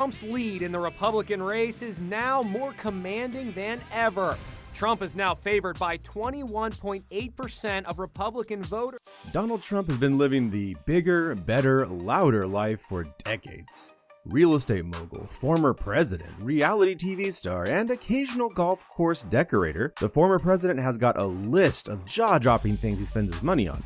Trump's lead in the Republican race is now more commanding than ever. Trump is now favored by 21.8% of Republican voters. Donald Trump has been living the bigger, better, louder life for decades. Real estate mogul, former president, reality TV star, and occasional golf course decorator, the former president has got a list of jaw-dropping things he spends his money on.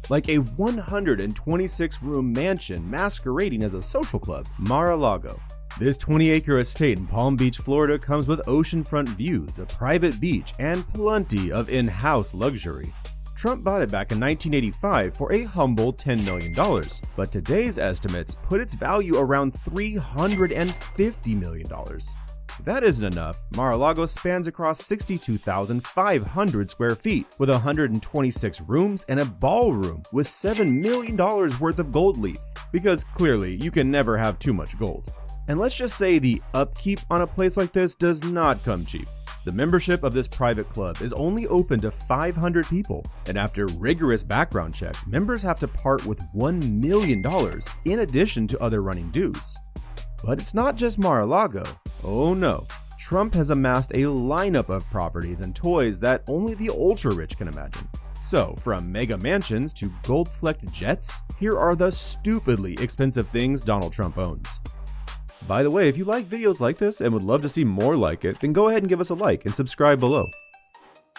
Like a 126-room mansion masquerading as a social club, Mar-a-Lago. This 20-acre estate in Palm Beach, Florida comes with oceanfront views, a private beach, and plenty of in-house luxury. Trump bought it back in 1985 for a humble $10 million, but today's estimates put its value around $350 million. If that isn't enough, Mar-a-Lago spans across 62,500 square feet, with 126 rooms and a ballroom with $7 million worth of gold leaf, because clearly you can never have too much gold. And let's just say the upkeep on a place like this does not come cheap. The membership of this private club is only open to 500 people, and after rigorous background checks, members have to part with $1 million in addition to other running dues. But it's not just Mar-a-Lago. Oh no. Trump has amassed a lineup of properties and toys that only the ultra-rich can imagine. So, from mega mansions to gold-flecked jets, here are the stupidly expensive things Donald Trump owns. By the way, if you like videos like this and would love to see more like it, then go ahead and give us a like and subscribe below.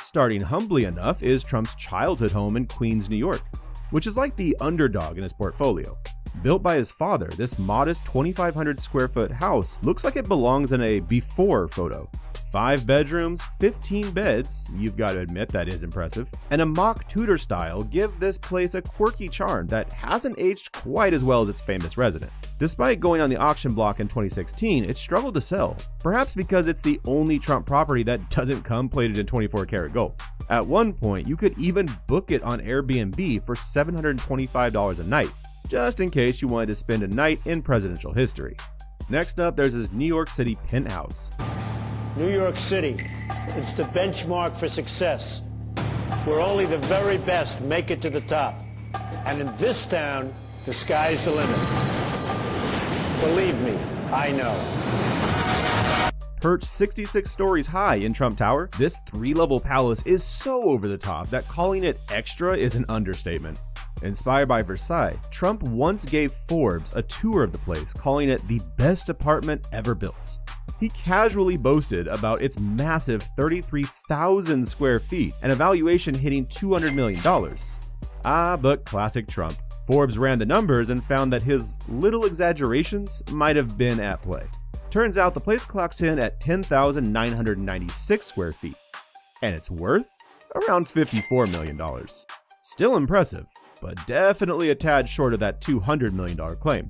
Starting humbly enough is Trump's childhood home in Queens, New York, which is like the underdog in his portfolio. Built by his father, this modest 2,500 square foot house looks like it belongs in a before photo. 5 bedrooms, 15 beds, you've got to admit that is impressive, and a mock Tudor style give this place a quirky charm that hasn't aged quite as well as its famous resident. Despite going on the auction block in 2016, it struggled to sell, perhaps because it's the only Trump property that doesn't come plated in 24 karat gold. At one point, you could even book it on Airbnb for $725 a night, just in case you wanted to spend a night in presidential history. Next up, there's his New York City penthouse. New York City, it's the benchmark for success, where only the very best make it to the top. And in this town, the sky's the limit. Believe me, I know. Perched 66 stories high in Trump Tower, this 3-level palace is so over the top that calling it extra is an understatement. Inspired by Versailles, Trump once gave Forbes a tour of the place, calling it the best apartment ever built. He casually boasted about its massive 33,000 square feet and a valuation hitting $200 million. But classic Trump. Forbes ran the numbers and found that his little exaggerations might have been at play. Turns out the place clocks in at 10,996 square feet, and it's worth around $54 million. Still impressive, but definitely a tad short of that $200 million claim.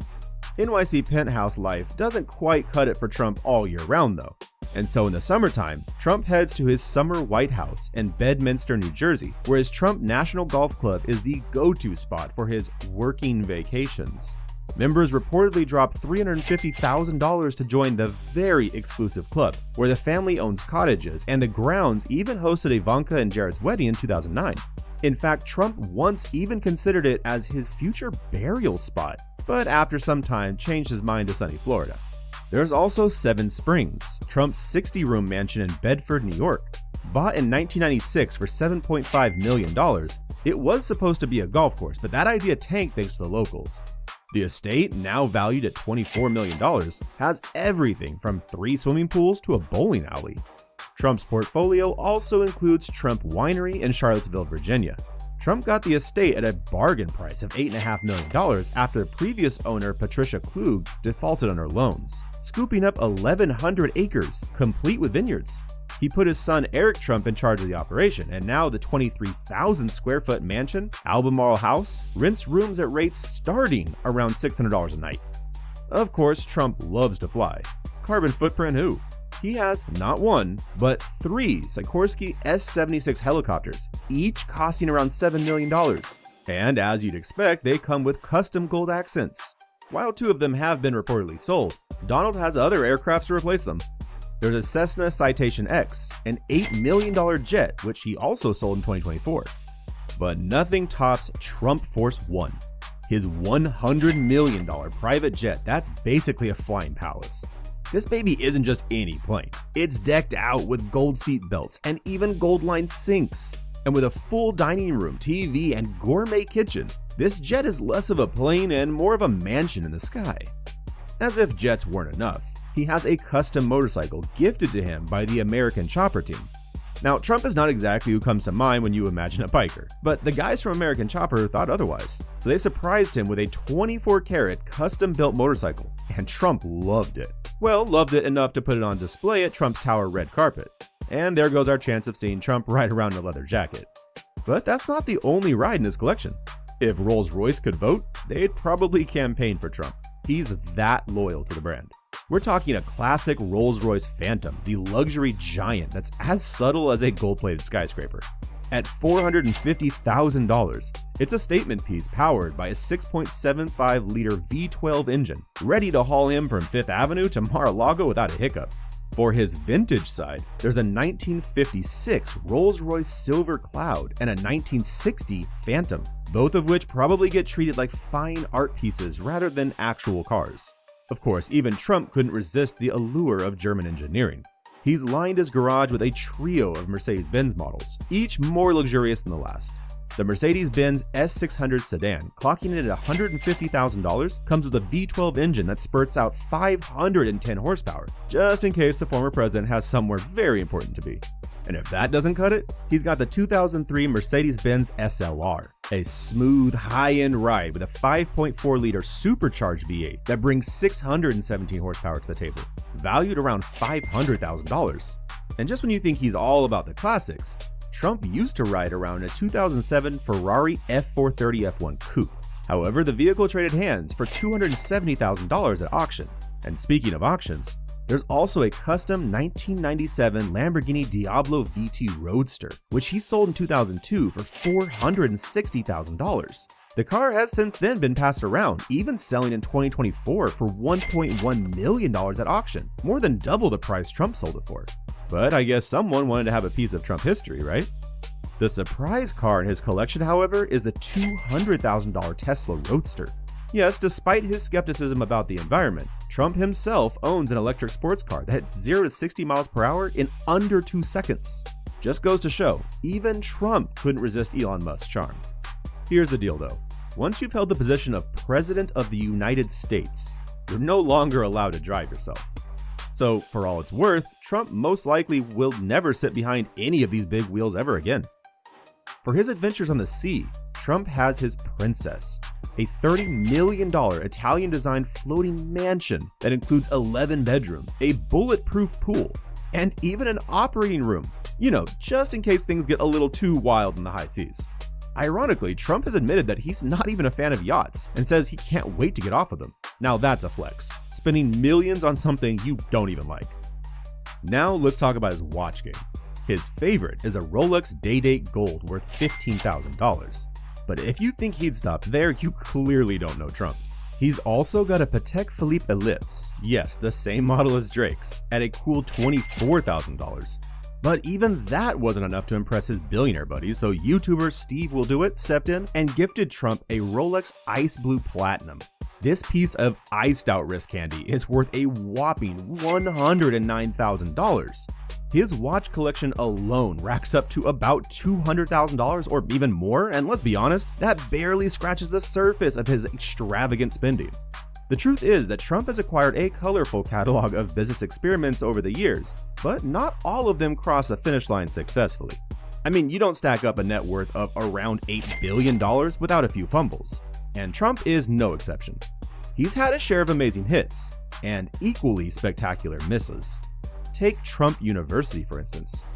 NYC penthouse life doesn't quite cut it for Trump all year round though. And so in the summertime, Trump heads to his summer White House in Bedminster, New Jersey, where his Trump National Golf Club is the go-to spot for his working vacations. Members reportedly dropped $350,000 to join the very exclusive club, where the family owns cottages, and the grounds even hosted Ivanka and Jared's wedding in 2009. In fact, Trump once even considered it as his future burial spot, but after some time changed his mind to sunny Florida. There's also Seven Springs, Trump's 60-room mansion in Bedford, New York. Bought in 1996 for $7.5 million, it was supposed to be a golf course, but that idea tanked thanks to the locals. The estate, now valued at $24 million, has everything from 3 swimming pools to a bowling alley. Trump's portfolio also includes Trump Winery in Charlottesville, Virginia. Trump got the estate at a bargain price of $8.5 million after the previous owner, Patricia Klug, defaulted on her loans, scooping up 1,100 acres, complete with vineyards. He put his son Eric Trump in charge of the operation, and now the 23,000 square foot mansion, Albemarle House, rents rooms at rates starting around $600 a night. Of course, Trump loves to fly. Carbon footprint who? He has not 1, but 3 Sikorsky S-76 helicopters, each costing around $7 million. And as you'd expect, they come with custom gold accents. While 2 of them have been reportedly sold, Donald has other aircrafts to replace them. There's a Cessna Citation X, an $8 million jet, which he also sold in 2024. But nothing tops Trump Force One. His $100 million private jet, that's basically a flying palace. This baby isn't just any plane. It's decked out with gold seat belts and even gold-lined sinks. And with a full dining room, TV, and gourmet kitchen, this jet is less of a plane and more of a mansion in the sky. As if jets weren't enough, he has a custom motorcycle gifted to him by the American Chopper team. Now, Trump is not exactly who comes to mind when you imagine a biker, but the guys from American Chopper thought otherwise. So they surprised him with a 24-karat custom-built motorcycle, and Trump loved it. Well, loved it enough to put it on display at Trump's Tower red carpet. And there goes our chance of seeing Trump ride around in a leather jacket. But that's not the only ride in his collection. If Rolls-Royce could vote, they'd probably campaign for Trump. He's that loyal to the brand. We're talking a classic Rolls-Royce Phantom, the luxury giant that's as subtle as a gold-plated skyscraper. At $450,000, it's a statement piece powered by a 6.75-liter V12 engine, ready to haul him from Fifth Avenue to Mar-a-Lago without a hiccup. For his vintage side, there's a 1956 Rolls-Royce Silver Cloud and a 1960 Phantom, both of which probably get treated like fine art pieces rather than actual cars. Of course, even Trump couldn't resist the allure of German engineering. He's lined his garage with a trio of Mercedes-Benz models, each more luxurious than the last. The Mercedes-Benz S600 sedan, clocking in at $150,000, comes with a V12 engine that spurts out 510 horsepower, just in case the former president has somewhere very important to be. And if that doesn't cut it, he's got the 2003 Mercedes-Benz SLR, a smooth, high-end ride with a 5.4-liter supercharged V8 that brings 617 horsepower to the table, valued around $500,000. And just when you think he's all about the classics, Trump used to ride around a 2007 Ferrari F430 F1 Coupe. However, the vehicle traded hands for $270,000 at auction. And speaking of auctions, there's also a custom 1997 Lamborghini Diablo VT Roadster, which he sold in 2002 for $460,000. The car has since then been passed around, even selling in 2024 for $1.1 million at auction, more than double the price Trump sold it for. But I guess someone wanted to have a piece of Trump history, right? The surprise car in his collection, however, is the $200,000 Tesla Roadster. Yes, despite his skepticism about the environment, Trump himself owns an electric sports car that hits 0 to 60 miles per hour in under 2 seconds. Just goes to show, even Trump couldn't resist Elon Musk's charm. Here's the deal though. Once you've held the position of President of the United States, you're no longer allowed to drive yourself. So, for all it's worth, Trump most likely will never sit behind any of these big wheels ever again. For his adventures on the sea, Trump has his Princess, a $30 million Italian-designed floating mansion that includes 11 bedrooms, a bulletproof pool, and even an operating room, just in case things get a little too wild in the high seas. Ironically, Trump has admitted that he's not even a fan of yachts and says he can't wait to get off of them. Now that's a flex, spending millions on something you don't even like. Now let's talk about his watch game. His favorite is a Rolex Day-Date Gold worth $15,000. But if you think he'd stop there, you clearly don't know Trump. He's also got a Patek Philippe Ellipse, yes, the same model as Drake's, at a cool $24,000. But even that wasn't enough to impress his billionaire buddies, so YouTuber Steve Will Do It stepped in and gifted Trump a Rolex Ice Blue Platinum. This piece of iced out wrist candy is worth a whopping $109,000. His watch collection alone racks up to about $200,000 or even more, and let's be honest, that barely scratches the surface of his extravagant spending. The truth is that Trump has acquired a colorful catalog of business experiments over the years, but not all of them cross a finish line successfully. I mean, you don't stack up a net worth of around $8 billion without a few fumbles, and Trump is no exception. He's had a share of amazing hits, and equally spectacular misses. Take Trump University, for instance.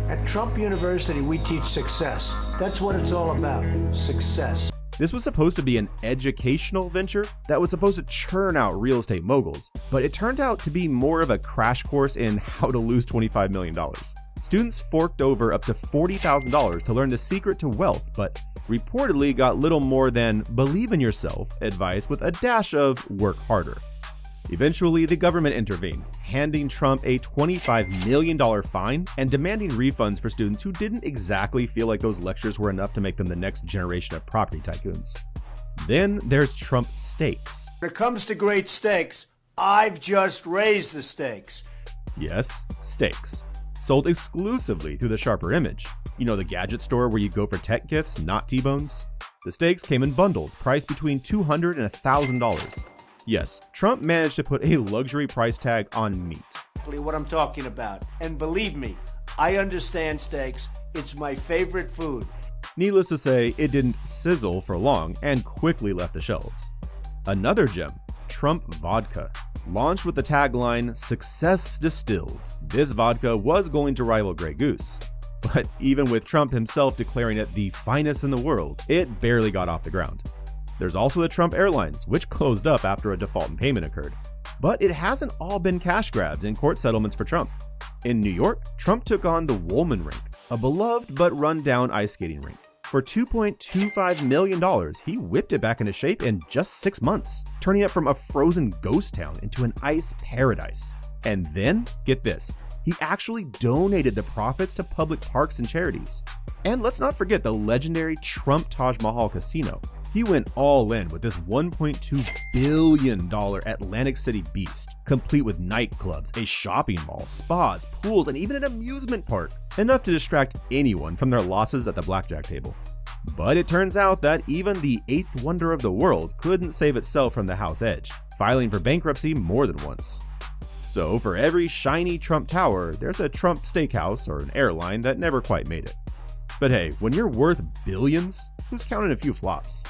At Trump University, we teach success. That's what it's all about, success. This was supposed to be an educational venture that was supposed to churn out real estate moguls, but it turned out to be more of a crash course in how to lose $25 million. Students forked over up to $40,000 to learn the secret to wealth, but reportedly got little more than believe in yourself advice with a dash of work harder. Eventually, the government intervened, handing Trump a $25 million fine and demanding refunds for students who didn't exactly feel like those lectures were enough to make them the next generation of property tycoons. Then there's Trump Steaks. When it comes to great steaks, I've just raised the stakes. Yes, steaks. Sold exclusively through the Sharper Image. You know, the gadget store where you go for tech gifts, not T-bones? The steaks came in bundles priced between $200 and $1,000. Yes, Trump managed to put a luxury price tag on meat. What I'm talking about. And believe me, I understand steaks. It's my favorite food. Needless to say, it didn't sizzle for long and quickly left the shelves. Another gem, Trump Vodka. Launched with the tagline, "Success Distilled," this vodka was going to rival Grey Goose. But even with Trump himself declaring it the finest in the world, it barely got off the ground. There's also the Trump Airlines, which closed up after a default in payment occurred. But it hasn't all been cash grabs and court settlements for Trump. In New York, Trump took on the Woolman Rink, a beloved but run-down ice skating rink. For $2.25 million, he whipped it back into shape in just 6 months, turning it from a frozen ghost town into an ice paradise. And then, get this, he actually donated the profits to public parks and charities. And let's not forget the legendary Trump Taj Mahal Casino. He went all in with this $1.2 billion Atlantic City beast, complete with nightclubs, a shopping mall, spas, pools, and even an amusement park, enough to distract anyone from their losses at the blackjack table. But it turns out that even the eighth wonder of the world couldn't save itself from the house edge, filing for bankruptcy more than once. So for every shiny Trump tower, there's a Trump steakhouse or an airline that never quite made it. But hey, when you're worth billions, who's counting a few flops?